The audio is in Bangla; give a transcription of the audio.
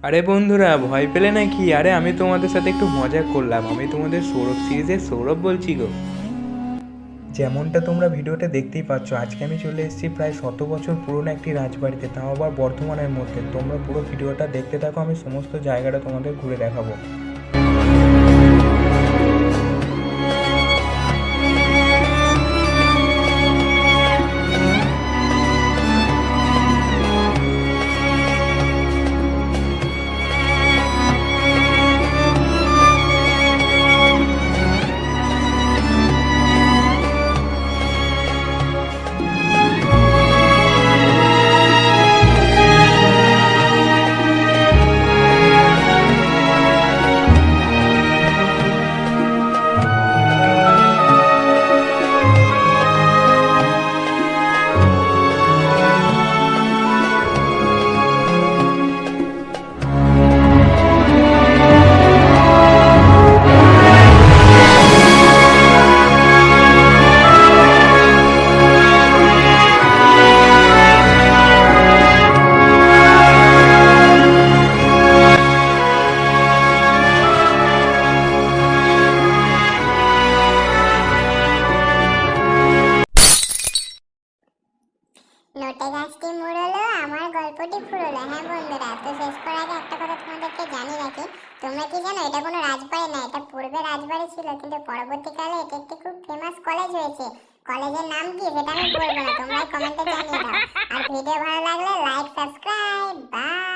আরে বন্ধুরা, ভয় পেলে নাকি? আরে আমি তোমাদের সাথে একটু মজা করলাম। আমি তোমাদের সৌরভ সিরিজের সৌরভ বলছি গো। যেমনটা তোমরা ভিডিওতে দেখতেই পাচ্ছ, আজকে আমি চলে এসেছি প্রায় 100 বছর পুরনো একটি রাজবাড়িতে, তাও আবার বর্ধমানের মধ্যে। তোমরা পুরো ভিডিওটা দেখতে থাকো, আমি সমস্ত জায়গাটা তোমাদের ঘুরে দেখাবো। নোটে গাছটি মুড়লো, আমার গল্পটি ফুরলো। হ্যাঁ বন্ধুরা, তো শেষ করার আগে একটা কথা তোমাদেরকে জানিয়ে রাখি। তোমরা কি জানো, এটা কোনো রাজবাড়ি না, এটা পূর্বে রাজবাড়ি ছিল, কিন্তু পরবর্তীকালে এটা একটি খুব ফেমাস কলেজ হয়েছে। কলেজের নাম কি সেটা আমি বলবো না, তোমরা কমেন্টে জানিয়ে দাও। আর ভিডিও ভালো লাগলে লাইক, সাবস্ক্রাইব, বাই।